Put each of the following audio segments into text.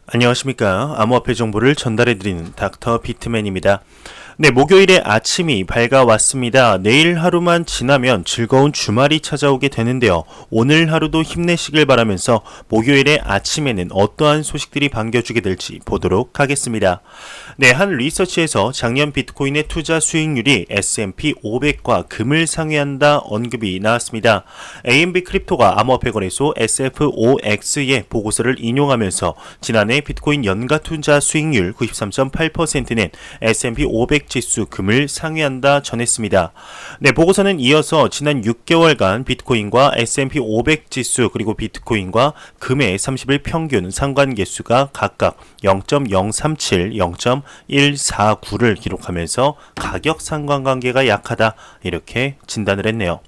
안녕하십니까. 암호화폐 정보를 전달해드리는 닥터 비트맨입니다. 네, 목요일에 아침이 밝아왔습니다. 내일 하루만 지나면 즐거운 주말이 찾아오게 되는데요. 오늘 하루도 힘내시길 바라면서 목요일에 아침에는 어떠한 소식들이 반겨주게 될지 보도록 하겠습니다. 네, 한 리서치에서 작년 비트코인의 투자 수익률이 S&P 500과 금을 상회한다 언급이 나왔습니다. AMB 크립토가 암호화폐 거래소 SFOX의 보고서를 인용하면서 지난해 비트코인 연가 투자 수익률 93.8%는 S&P 500 지수 금을 상회한다 전했습니다. 네, 보고서는 이어서 지난 6개월간 비트코인과 S&P 500 지수 그리고 비트코인과 금의 30일 평균 상관계수가 각각 0.037, 0.149를 기록하면서 가격 상관관계가 약하다 이렇게 진단을 했네요.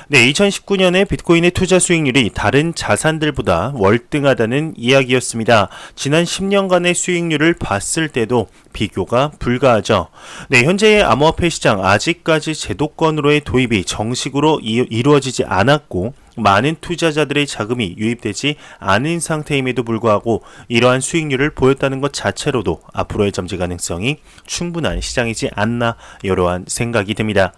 네, 2019년에 비트코인의 투자 수익률이 다른 자산들보다 월등하다는 이야기였습니다. 지난 10년간의 수익률을 봤을 때도 비교가 불가하죠. 네, 현재의 암호화폐 시장 아직까지 제도권으로의 도입이 정식으로 이루어지지 않았고 많은 투자자들의 자금이 유입되지 않은 상태임에도 불구하고 이러한 수익률을 보였다는 것 자체로도 앞으로의 잠재 가능성이 충분한 시장이지 않나 이러한 생각이 듭니다.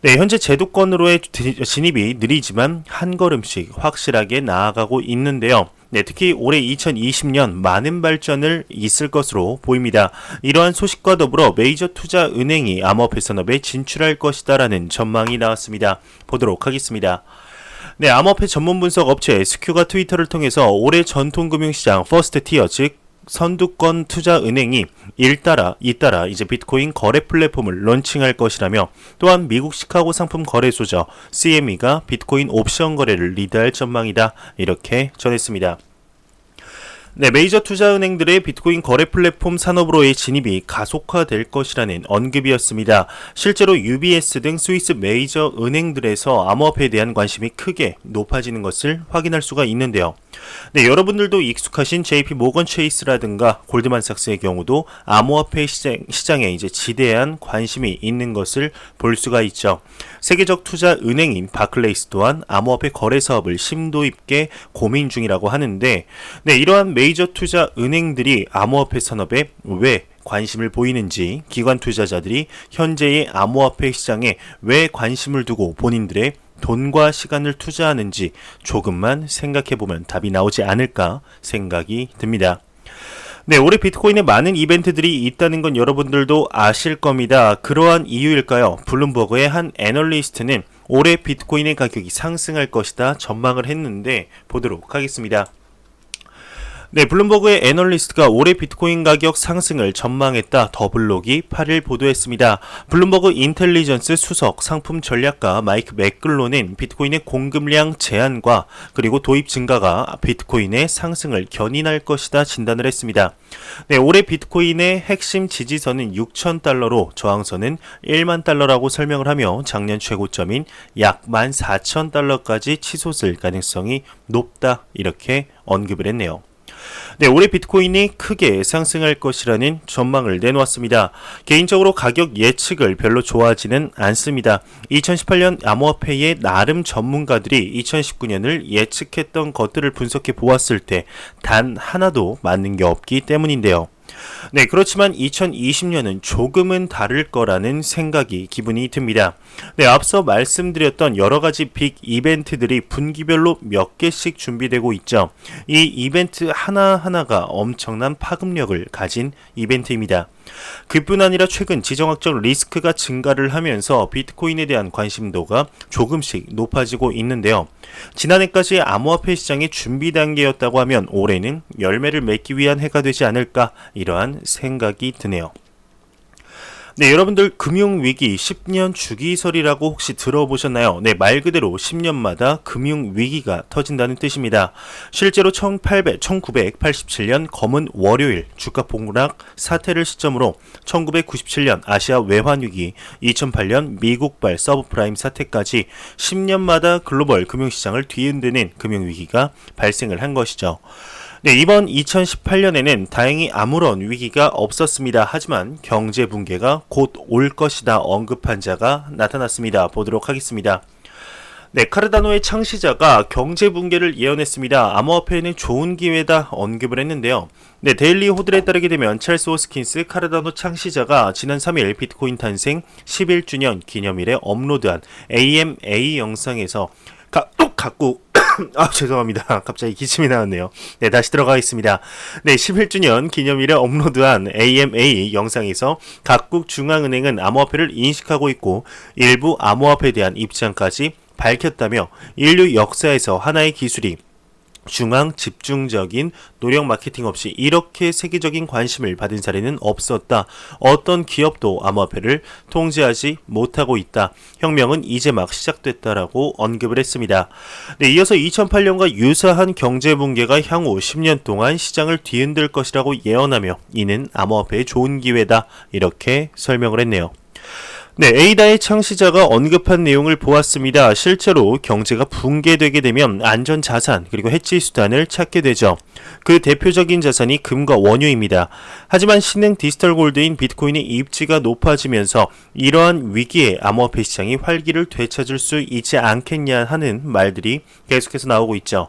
네, 현재 제도권으로의 진입이 느리지만 한 걸음씩 확실하게 나아가고 있는데요. 네, 특히 올해 2020년 많은 발전을 있을 것으로 보입니다. 이러한 소식과 더불어 메이저 투자 은행이 암호화폐 산업에 진출할 것이다라는 전망이 나왔습니다. 보도록 하겠습니다. 네, 암호화폐 전문 분석 업체 스큐가 트위터를 통해서 올해 전통금융시장 퍼스트 티어 즉 선두권 투자은행이 잇따라 이제 비트코인 거래 플랫폼을 런칭할 것이라며 또한 미국 시카고 상품 거래소죠 CME가 비트코인 옵션 거래를 리드할 전망이다 이렇게 전했습니다. 네, 메이저 투자은행들의 비트코인 거래 플랫폼 산업으로의 진입이 가속화될 것이라는 언급이었습니다. 실제로 UBS 등 스위스 메이저 은행들에서 암호화폐에 대한 관심이 크게 높아지는 것을 확인할 수가 있는데요. 네, 여러분들도 익숙하신 JP 모건 체이스라든가 골드만삭스의 경우도 암호화폐 시장에 이제 지대한 관심이 있는 것을 볼 수가 있죠. 세계적 투자 은행인 바클레이스 또한 암호화폐 거래 사업을 심도 있게 고민 중이라고 하는데, 네, 이러한 메이저 투자 은행들이 암호화폐 산업에 왜 관심을 보이는지, 기관 투자자들이 현재의 암호화폐 시장에 왜 관심을 두고 본인들의 돈과 시간을 투자하는지 조금만 생각해보면 답이 나오지 않을까 생각이 듭니다. 네, 올해 비트코인에 많은 이벤트들이 있다는 건 여러분들도 아실 겁니다. 그러한 이유일까요? 블룸버그의 한 애널리스트는 올해 비트코인의 가격이 상승할 것이다 전망을 했는데 보도록 하겠습니다. 네, 블룸버그의 애널리스트가 올해 비트코인 가격 상승을 전망했다 더블록이 8일 보도했습니다. 블룸버그 인텔리전스 수석 상품 전략가 마이크 맥글로는 비트코인의 공급량 제한과 그리고 도입 증가가 비트코인의 상승을 견인할 것이다 진단을 했습니다. 네, 올해 비트코인의 핵심 지지선은 6,000달러로 저항선은 1만 달러라고 설명을 하며 작년 최고점인 약 14,000달러까지 치솟을 가능성이 높다 이렇게 언급을 했네요. 네, 올해 비트코인이 크게 상승할 것이라는 전망을 내놓았습니다. 개인적으로 가격 예측을 별로 좋아하지는 않습니다. 2018년 암호화폐의 나름 전문가들이 2019년을 예측했던 것들을 분석해 보았을 때 단 하나도 맞는 게 없기 때문인데요. 네, 그렇지만 2020년은 조금은 다를 거라는 생각이 기분이 듭니다. 네, 앞서 말씀드렸던 여러가지 빅 이벤트들이 분기별로 몇 개씩 준비되고 있죠. 이 이벤트 하나하나가 엄청난 파급력을 가진 이벤트입니다. 그뿐 아니라 최근 지정학적 리스크가 증가를 하면서 비트코인에 대한 관심도가 조금씩 높아지고 있는데요. 지난해까지 암호화폐 시장의 준비 단계였다고 하면 올해는 열매를 맺기 위한 해가 되지 않을까 이러한 생각이 드네요. 네, 여러분들 금융위기 10년 주기설이라고 혹시 들어보셨나요? 네, 말 그대로 10년마다 금융위기가 터진다는 뜻입니다. 실제로 1987년 검은 월요일 주가 폭락 사태를 시점으로 1997년 아시아 외환위기, 2008년 미국발 서브프라임 사태까지 10년마다 글로벌 금융시장을 뒤흔드는 금융위기가 발생을 한 것이죠. 네, 이번 2018년에는 다행히 아무런 위기가 없었습니다. 하지만 경제 붕괴가 곧 올 것이다 언급한 자가 나타났습니다. 보도록 하겠습니다. 네, 카르다노의 창시자가 경제 붕괴를 예언했습니다. 암호화폐는 좋은 기회다 언급을 했는데요. 네, 데일리 호들에 따르게 되면 찰스 호스킨스 카르다노 창시자가 지난 3일 비트코인 탄생 11주년 기념일에 업로드한 AMA 영상에서 각국 죄송합니다. 갑자기 기침이 나왔네요. 네, 다시 들어가겠습니다. 네, 11주년 기념일에 업로드한 AMA 영상에서 각국 중앙은행은 암호화폐를 인식하고 있고 일부 암호화폐에 대한 입장까지 밝혔다며 인류 역사에서 하나의 기술이 중앙 집중적인 노력 마케팅 없이 이렇게 세계적인 관심을 받은 사례는 없었다. 어떤 기업도 암호화폐를 통제하지 못하고 있다. 혁명은 이제 막 시작됐다라고 언급을 했습니다. 네, 이어서 2008년과 유사한 경제 붕괴가 향후 10년 동안 시장을 뒤흔들 것이라고 예언하며 이는 암호화폐의 좋은 기회다. 이렇게 설명을 했네요. 네, 에이다의 창시자가 언급한 내용을 보았습니다. 실제로 경제가 붕괴되게 되면 안전자산 그리고 해지 수단을 찾게 되죠. 그 대표적인 자산이 금과 원유입니다. 하지만 신흥 디지털 골드인 비트코인의 입지가 높아지면서 이러한 위기에 암호화폐 시장이 활기를 되찾을 수 있지 않겠냐 하는 말들이 계속해서 나오고 있죠.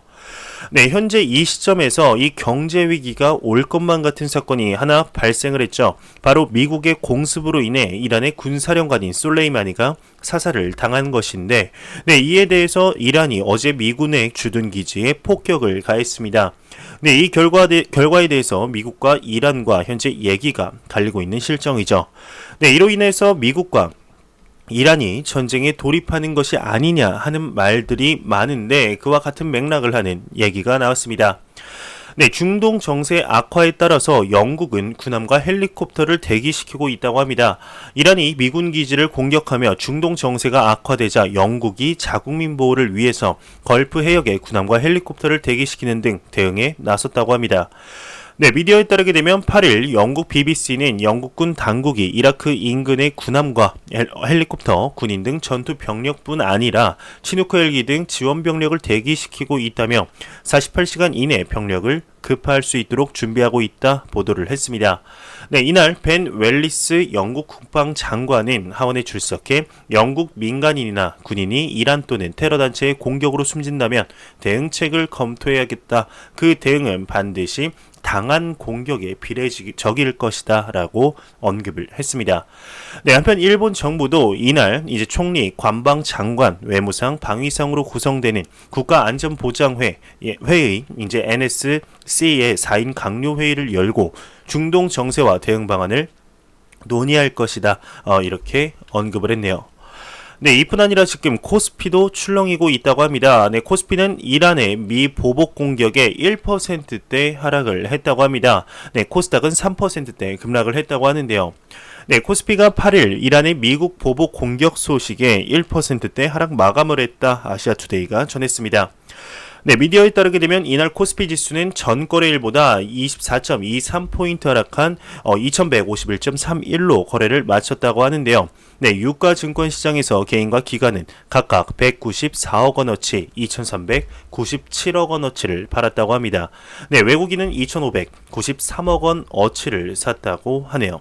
네, 현재 이 시점에서 이 경제 위기가 올 것만 같은 사건이 하나 발생을 했죠. 바로 미국의 공습으로 인해 이란의 군사령관인 솔레이마니가 사살을 당한 것인데, 네, 이에 대해서 이란이 어제 미군의 주둔 기지에 폭격을 가했습니다. 네, 이 결과에 대해서 미국과 이란과 현재 얘기가 갈리고 있는 실정이죠. 네, 이로 인해서 미국과 이란이 전쟁에 돌입하는 것이 아니냐 하는 말들이 많은데 그와 같은 맥락을 하는 얘기가 나왔습니다. 네, 중동 정세 악화에 따라서 영국은 군함과 헬리콥터를 대기시키고 있다고 합니다. 이란이 미군 기지를 공격하며 중동 정세가 악화되자 영국이 자국민 보호를 위해서 걸프 해역에 군함과 헬리콥터를 대기시키는 등 대응에 나섰다고 합니다. 네, 미디어에 따르게 되면 8일 영국 BBC는 영국군 당국이 이라크 인근의 군함과 헬리콥터, 군인 등 전투 병력뿐 아니라 치누크 헬기 등 지원 병력을 대기시키고 있다며 48시간 이내 병력을 급파할 수 있도록 준비하고 있다 보도를 했습니다. 네, 이날 벤 웰리스 영국 국방장관은 하원에 출석해 영국 민간인이나 군인이 이란 또는 테러단체의 공격으로 숨진다면 대응책을 검토해야겠다. 그 대응은 반드시 당한 공격에 비례적일 것이다 라고 언급을 했습니다. 네, 한편 일본 정부도 이날 이제 총리, 관방장관, 외무상, 방위상으로 구성되는 국가안전보장회 회의 이제 NSC의 4인 강요 회의를 열고 중동 정세와 대응 방안을 논의할 것이다. 이렇게 언급을 했네요. 네, 이뿐 아니라 지금 코스피도 출렁이고 있다고 합니다. 네, 코스피는 이란의 미 보복 공격에 1%대 하락을 했다고 합니다. 네, 코스닥은 3%대 급락을 했다고 하는데요. 네, 코스피가 8일 이란의 미국 보복 공격 소식에 1%대 하락 마감을 했다. 아시아투데이가 전했습니다. 네, 미디어에 따르게 되면 이날 코스피 지수는 전 거래일보다 24.23포인트 하락한 2151.31로 거래를 마쳤다고 하는데요. 네, 유가 증권 시장에서 개인과 기관은 각각 194억 원어치, 2,397억 원어치를 팔았다고 합니다. 네, 외국인은 2,593억 원어치를 샀다고 하네요.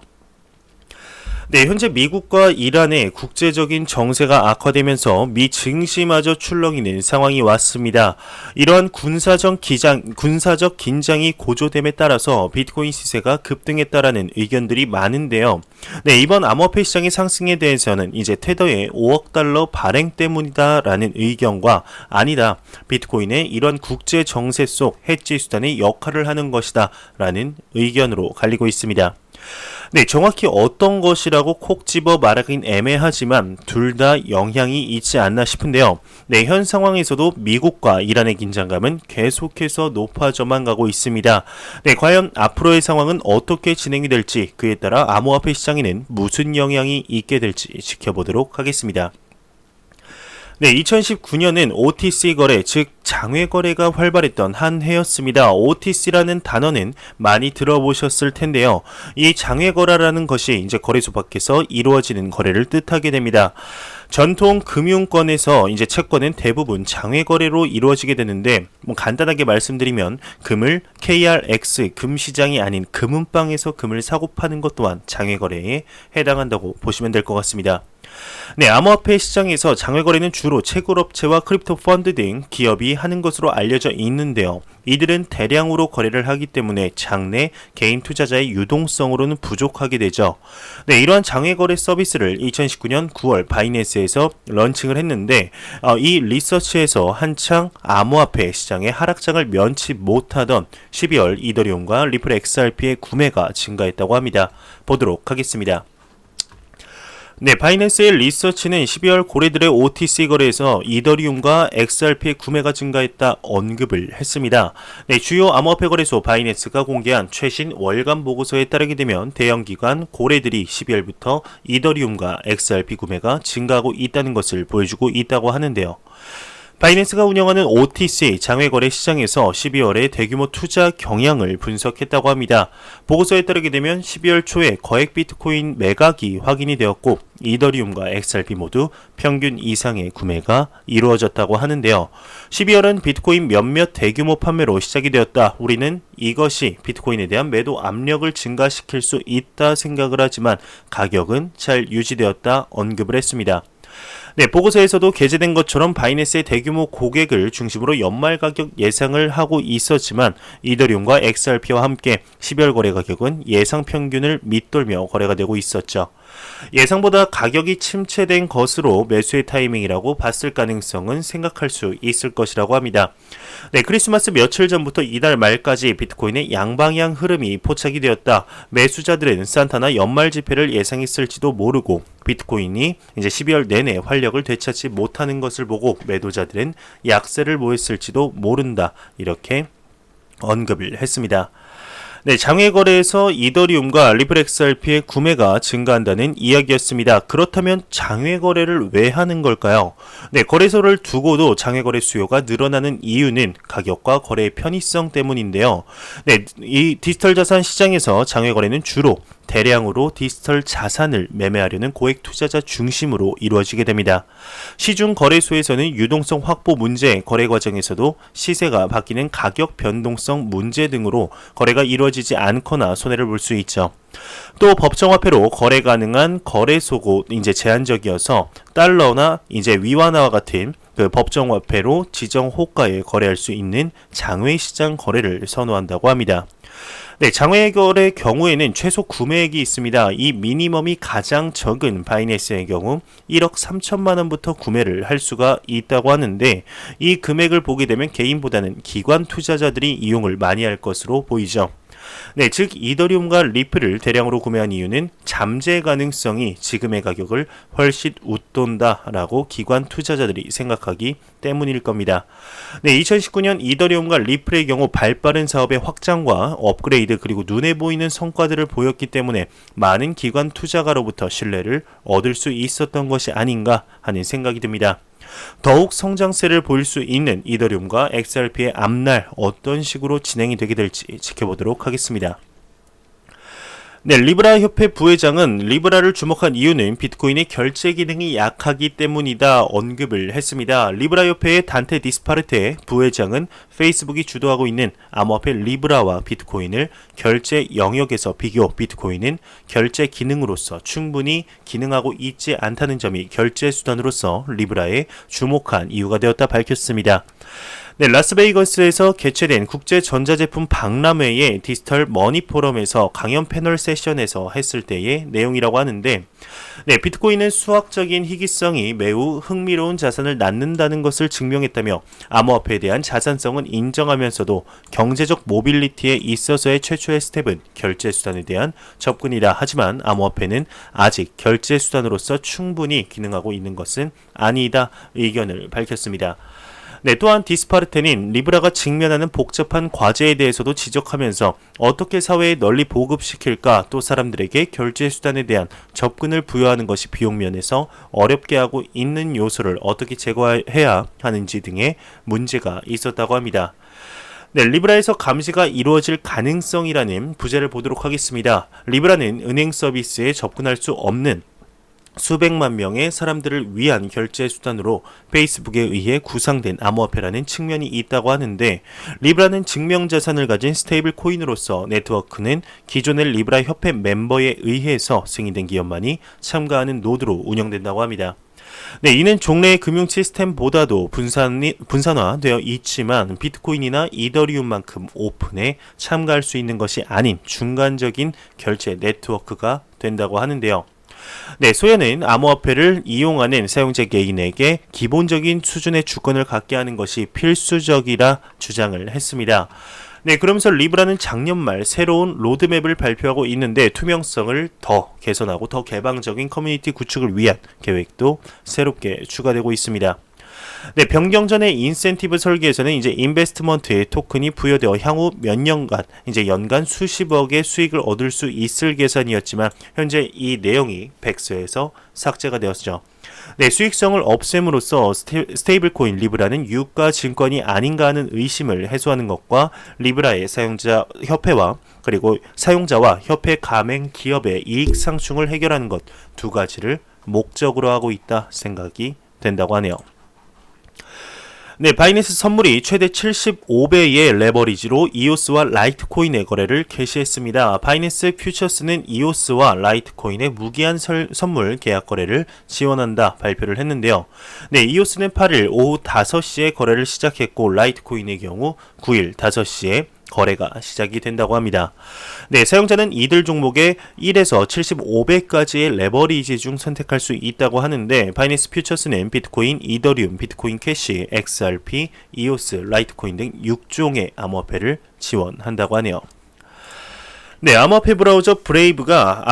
네, 현재 미국과 이란의 국제적인 정세가 악화되면서 미 증시마저 출렁이는 상황이 왔습니다. 이러한 군사적 긴장이 고조됨에 따라서 비트코인 시세가 급등했다라는 의견들이 많은데요. 네, 이번 암호화폐 시장의 상승에 대해서는 이제 테더의 5억 달러 발행 때문이다라는 의견과 아니다, 비트코인의 이런 국제 정세 속 해지 수단의 역할을 하는 것이다라는 의견으로 갈리고 있습니다. 네, 정확히 어떤 것이라고 콕 집어 말하긴 애매하지만 둘 다 영향이 있지 않나 싶은데요. 네, 현 상황에서도 미국과 이란의 긴장감은 계속해서 높아져만 가고 있습니다. 네, 과연 앞으로의 상황은 어떻게 진행이 될지, 그에 따라 암호화폐 시장에는 무슨 영향이 있게 될지 지켜보도록 하겠습니다. 네, 2019년은 OTC 거래, 즉 장외 거래가 활발했던 한 해였습니다. OTC라는 단어는 많이 들어보셨을 텐데요. 이 장외 거래라는 것이 이제 거래소 밖에서 이루어지는 거래를 뜻하게 됩니다. 전통 금융권에서 이제 채권은 대부분 장외 거래로 이루어지게 되는데, 간단하게 말씀드리면 금을 KRX 금시장이 아닌 금은방에서 금을 사고 파는 것 또한 장외 거래에 해당한다고 보시면 될 것 같습니다. 네, 암호화폐 시장에서 장외 거래는 주로 채굴업체와 크립토 펀드 등 기업이 하는 것으로 알려져 있는데요. 이들은 대량으로 거래를 하기 때문에 장내 개인 투자자의 유동성으로는 부족하게 되죠. 네, 이러한 장외 거래 서비스를 2019년 9월 바이낸스에서 런칭을 했는데 이 리서치에서 한창 암호화폐 시장의 하락장을 면치 못하던 12월 이더리움과 리플 XRP의 구매가 증가했다고 합니다. 보도록 하겠습니다. 네, 바이낸스의 리서치는 12월 고래들의 OTC 거래에서 이더리움과 XRP의 구매가 증가했다 언급을 했습니다. 네, 주요 암호화폐 거래소 바이낸스가 공개한 최신 월간 보고서에 따르게 되면 대형 기관 고래들이 12월부터 이더리움과 XRP 구매가 증가하고 있다는 것을 보여주고 있다고 하는데요. 바이낸스가 운영하는 OTC 장외거래 시장에서 12월에 대규모 투자 경향을 분석했다고 합니다. 보고서에 따르게 되면 12월 초에 거액 비트코인 매각이 확인이 되었고 이더리움과 XRP 모두 평균 이상의 구매가 이루어졌다고 하는데요. 12월은 비트코인 몇몇 대규모 판매로 시작이 되었다. 우리는 이것이 비트코인에 대한 매도 압력을 증가시킬 수 있다 생각을 하지만 가격은 잘 유지되었다 언급을 했습니다. 네, 보고서에서도 게재된 것처럼 바이낸스의 대규모 고객을 중심으로 연말 가격 예상을 하고 있었지만 이더리움과 XRP와 함께 12월 거래 가격은 예상 평균을 밑돌며 거래가 되고 있었죠. 예상보다 가격이 침체된 것으로 매수의 타이밍이라고 봤을 가능성은 생각할 수 있을 것이라고 합니다. 네, 크리스마스 며칠 전부터 이달 말까지 비트코인의 양방향 흐름이 포착이 되었다. 매수자들은 산타나 연말 집회를 예상했을지도 모르고 비트코인이 이제 12월 내내 활력을 되찾지 못하는 것을 보고 매도자들은 약세를 보였을지도 모른다. 이렇게 언급을 했습니다. 네, 장외 거래에서 이더리움과 리플 XRP의 구매가 증가한다는 이야기였습니다. 그렇다면 장외 거래를 왜 하는 걸까요? 네, 거래소를 두고도 장외 거래 수요가 늘어나는 이유는 가격과 거래의 편의성 때문인데요. 네, 이 디지털 자산 시장에서 장외 거래는 주로 대량으로 디지털 자산을 매매하려는 고액 투자자 중심으로 이루어지게 됩니다. 시중 거래소에서는 유동성 확보 문제, 거래 과정에서도 시세가 바뀌는 가격 변동성 문제 등으로 거래가 이루어지지 않거나 손해를 볼 수 있죠. 또 법정화폐로 거래 가능한 거래소고 이제 제한적이어서 달러나 이제 위안화와 같은 그 법정화폐로 지정 호가에 거래할 수 있는 장외 시장 거래를 선호한다고 합니다. 네, 장외 거래 경우에는 최소 구매액이 있습니다. 이 미니멈이 가장 적은 바이낸스의 경우 1억 3천만 원부터 구매를 할 수가 있다고 하는데 이 금액을 보게 되면 개인보다는 기관 투자자들이 이용을 많이 할 것으로 보이죠. 네, 즉 이더리움과 리플을 대량으로 구매한 이유는 잠재 가능성이 지금의 가격을 훨씬 웃돈다라고 기관 투자자들이 생각하기 때문일 겁니다. 네, 2019년 이더리움과 리플의 경우 발빠른 사업의 확장과 업그레이드 그리고 눈에 보이는 성과들을 보였기 때문에 많은 기관 투자가로부터 신뢰를 얻을 수 있었던 것이 아닌가 하는 생각이 듭니다. 더욱 성장세를 보일 수 있는 이더리움과 XRP의 앞날 어떤 식으로 진행이 되게 될지 지켜보도록 하겠습니다. 네, 리브라 협회 부회장은 리브라를 주목한 이유는 비트코인의 결제 기능이 약하기 때문이다 언급을 했습니다. 리브라 협회의 단테 디스파르테 부회장은 페이스북이 주도하고 있는 암호화폐 리브라와 비트코인을 결제 영역에서 비교, 비트코인은 결제 기능으로서 충분히 기능하고 있지 않다는 점이 결제 수단으로서 리브라에 주목한 이유가 되었다 밝혔습니다. 네, 라스베이거스에서 개최된 국제전자제품 박람회의 디지털 머니 포럼에서 강연 패널 세션에서 했을 때의 내용이라고 하는데 네, 비트코인은 수학적인 희귀성이 매우 흥미로운 자산을 낳는다는 것을 증명했다며 암호화폐에 대한 자산성은 인정하면서도 경제적 모빌리티에 있어서의 최초의 스텝은 결제 수단에 대한 접근이다. 하지만 암호화폐는 아직 결제 수단으로서 충분히 기능하고 있는 것은 아니다. 의견을 밝혔습니다. 네, 또한 디스파르테는 리브라가 직면하는 복잡한 과제에 대해서도 지적하면서 어떻게 사회에 널리 보급시킬까 또 사람들에게 결제 수단에 대한 접근을 부여하는 것이 비용 면에서 어렵게 하고 있는 요소를 어떻게 제거해야 하는지 등의 문제가 있었다고 합니다. 네, 리브라에서 감시가 이루어질 가능성이라는 부제를 보도록 하겠습니다. 리브라는 은행 서비스에 접근할 수 없는 수백만 명의 사람들을 위한 결제 수단으로 페이스북에 의해 구상된 암호화폐라는 측면이 있다고 하는데, 리브라는 증명자산을 가진 스테이블 코인으로서 네트워크는 기존의 리브라 협회 멤버에 의해서 승인된 기업만이 참가하는 노드로 운영된다고 합니다. 네, 이는 종래의 금융 시스템보다도 분산화되어 있지만 비트코인이나 이더리움만큼 오픈에 참가할 수 있는 것이 아닌 중간적인 결제 네트워크가 된다고 하는데요. 네, 소연은 암호화폐를 이용하는 사용자 개인에게 기본적인 수준의 주권을 갖게 하는 것이 필수적이라 주장을 했습니다. 네, 그러면서 리브라는 작년 말 새로운 로드맵을 발표하고 있는데, 투명성을 더 개선하고 더 개방적인 커뮤니티 구축을 위한 계획도 새롭게 추가되고 있습니다. 네, 변경 전의 인센티브 설계에서는 이제 인베스트먼트의 토큰이 부여되어 향후 몇 년간 이제 연간 수십억의 수익을 얻을 수 있을 계산이었지만, 현재 이 내용이 백서에서 삭제가 되었죠. 네, 수익성을 없앰으로써 스테이블 코인 리브라는 유가 증권이 아닌가 하는 의심을 해소하는 것과 리브라의 사용자 협회와 그리고 사용자와 협회 가맹 기업의 이익 상충을 해결하는 것 두 가지를 목적으로 하고 있다 생각이 된다고 하네요. 네, 바이낸스 선물이 최대 75배의 레버리지로 이오스와 라이트코인의 거래를 개시했습니다. 바이낸스 퓨처스는 이오스와 라이트코인의 무기한 선물 계약 거래를 지원한다 발표를 했는데요. 네, 이오스는 8일 오후 5시에 거래를 시작했고, 라이트코인의 경우 9일 5시에 거래가 시작이 된다고 합니다. 네, 사용자는 이들 종목의 1에서 75배까지의 레버리지 중 선택할 수 있다고 하는데, 바이낸스 퓨처스는 비트코인, 이더리움, 비트코인 캐시, XRP, 이오스, 라이트코인 등 6종의 암호화폐를 지원한다고 하네요. 네, 암호화폐 브라우저 브레이브가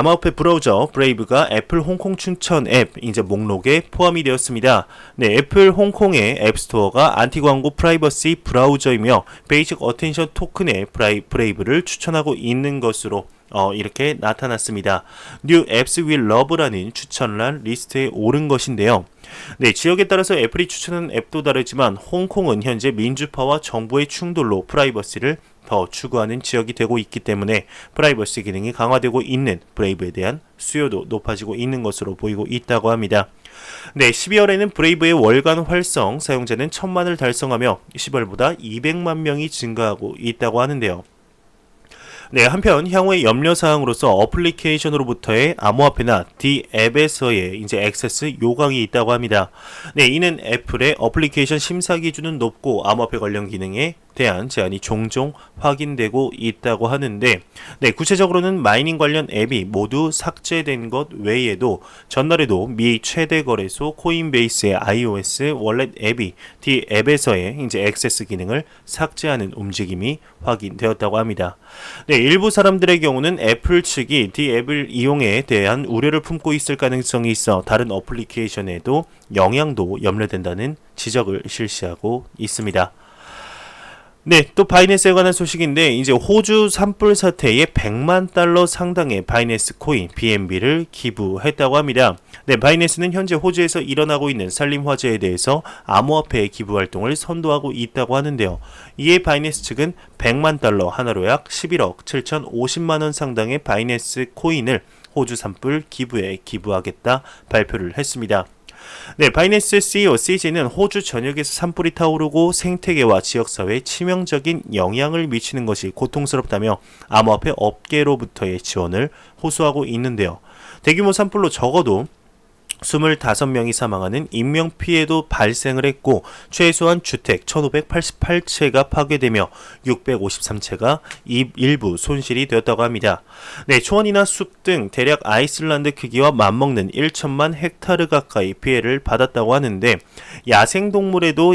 애플 홍콩 추천 앱 이제 목록에 포함이 되었습니다. 네, 애플 홍콩의 앱스토어가 안티 광고 프라이버시 브라우저이며 베이직 어텐션 토큰의 브레이브를 추천하고 있는 것으로 이렇게 나타났습니다. New Apps We Love라는 추천란 리스트에 오른 것인데요. 네, 지역에 따라서 애플이 추천한 앱도 다르지만 홍콩은 현재 민주파와 정부의 충돌로 프라이버시를 더 추구하는 지역이 되고 있기 때문에 프라이버시 기능이 강화되고 있는 브레이브에 대한 수요도 높아지고 있는 것으로 보이고 있다고 합니다. 네, 12월에는 브레이브의 월간 활성 사용자는 1000만을 달성하며 10월보다 200만 명이 증가하고 있다고 하는데요. 네, 한편 향후의 염려사항으로서 어플리케이션으로부터의 암호화폐나 앱에서의 이제 액세스 요강이 있다고 합니다. 네, 이는 애플의 어플리케이션 심사 기준은 높고 암호화폐 관련 기능에 대한 제한이 종종 확인되고 있다고 하는데, 네, 구체적으로는 마이닝 관련 앱이 모두 삭제된 것 외에도 전날에도 미 최대 거래소 코인베이스의 iOS 월렛 앱이 앱에서의 이제 액세스 기능을 삭제하는 움직임이 확인되었다고 합니다. 네, 일부 사람들의 경우는 애플 측이 앱을 이용에 대한 우려를 품고 있을 가능성이 있어 다른 어플리케이션에도 영향도 염려된다는 지적을 실시하고 있습니다. 네, 또 바이낸스에 관한 소식인데, 이제 호주 산불 사태에 100만 달러 상당의 바이낸스 코인 BNB를 기부했다고 합니다. 네, 바이낸스는 현재 호주에서 일어나고 있는 산림 화재에 대해서 암호화폐 기부 활동을 선도하고 있다고 하는데요. 이에 바이낸스 측은 100만 달러 하나로 약 11억 7,050만 원 상당의 바이낸스 코인을 호주 산불 기부에 기부하겠다 발표를 했습니다. 네, 바이낸스 CEO CJ는 호주 전역에서 산불이 타오르고 생태계와 지역사회에 치명적인 영향을 미치는 것이 고통스럽다며 암호화폐 업계로부터의 지원을 호소하고 있는데요. 대규모 산불로 적어도 25명이 사망하는 인명피해도 발생을 했고, 최소한 주택 1588채가 파괴되며 653채가 일부 손실이 되었다고 합니다. 네, 초원이나 숲 등 대략 아이슬란드 크기와 맞먹는 1천만 헥타르 가까이 피해를 받았다고 하는데, 야생생물에도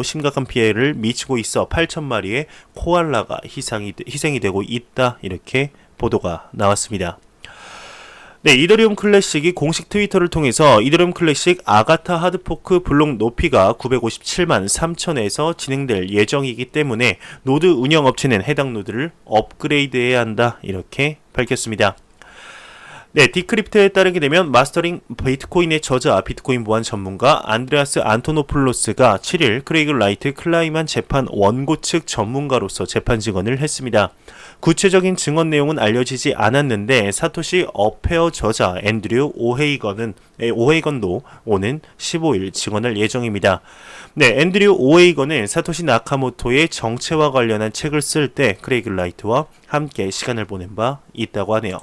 심각한 피해를 미치고 있어 8,000마리의 코알라가 희생이 되고 있다, 이렇게 보도가 나왔습니다. 네, 이더리움 클래식이 공식 트위터를 통해서 이더리움 클래식 아가타 하드포크 블록 높이가 957만 3천에서 진행될 예정이기 때문에 노드 운영업체는 해당 노드를 업그레이드해야 한다, 이렇게 밝혔습니다. 네, 디크립트에 따르게 되면 마스터링 비트코인의 저자 비트코인 보안 전문가 안드레아스 안토노플로스가 7일 크레이그 라이트 클라이만 재판 원고 측 전문가로서 재판 증언을 했습니다. 구체적인 증언 내용은 알려지지 않았는데 사토시 어페어 저자 앤드류 오헤이건도 오는 15일 증언할 예정입니다. 네, 앤드류 오헤이건은 사토시 나카모토의 정체와 관련한 책을 쓸 때 크레이그 라이트와 함께 시간을 보낸 바 있다고 하네요.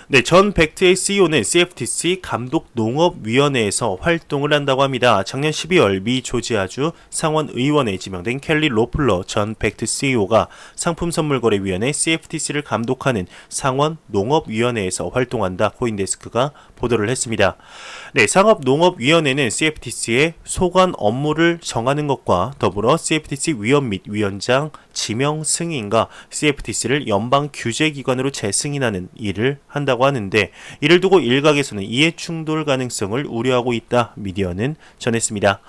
네, 전 벡트의 CEO는 CFTC 감독농업위원회에서 활동을 한다고 합니다. 작년 12월 미 조지아주 상원 의원에 지명된 켈리 로플러 전 벡트 CEO가 상품선물거래위원회 CFTC를 감독하는 상원 농업위원회에서 활동한다 코인데스크가 보도를 했습니다. 네, 상업농업위원회는 CFTC의 소관 업무를 정하는 것과 더불어 CFTC 위원 및 위원장 지명 승인과 CFTC를 연방 규제기관으로 재승인하는 일을 한다고 하는데, 이를 두고 일각에서는 이해충돌 가능성을 우려하고 있다 미디어는 전했습니다.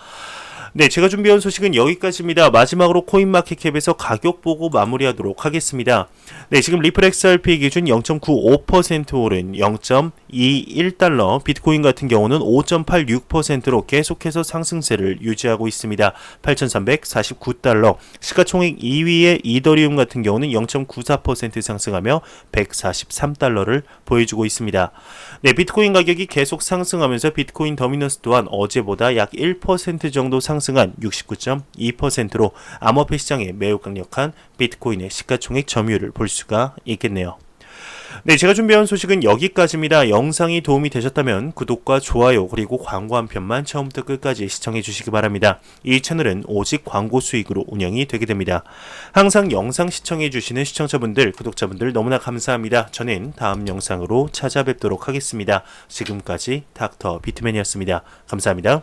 네, 제가 준비한 소식은 여기까지입니다. 마지막으로 코인마켓캡에서 가격 보고 마무리하도록 하겠습니다. 네, 지금 리플 XRP 기준 0.95% 오른 0.21달러, 비트코인 같은 경우는 5.86%로 계속해서 상승세를 유지하고 있습니다. 8,349달러, 시가총액 2위의 이더리움 같은 경우는 0.94% 상승하며 143달러를 보여주고 있습니다. 네, 비트코인 가격이 계속 상승하면서 비트코인 더미넌스 또한 어제보다 약 1% 정도 상승한 69.2%로 암호화폐 시장에 매우 강력한 비트코인의 시가총액 점유율을 볼 수가 있겠네요. 네, 제가 준비한 소식은 여기까지입니다. 영상이 도움이 되셨다면 구독과 좋아요 그리고 광고 한 편만 처음부터 끝까지 시청해 주시기 바랍니다. 이 채널은 오직 광고 수익으로 운영이 되게 됩니다. 항상 영상 시청해 주시는 시청자분들, 구독자분들 너무나 감사합니다. 저는 다음 영상으로 찾아뵙도록 하겠습니다. 지금까지 닥터 비트맨이었습니다. 감사합니다.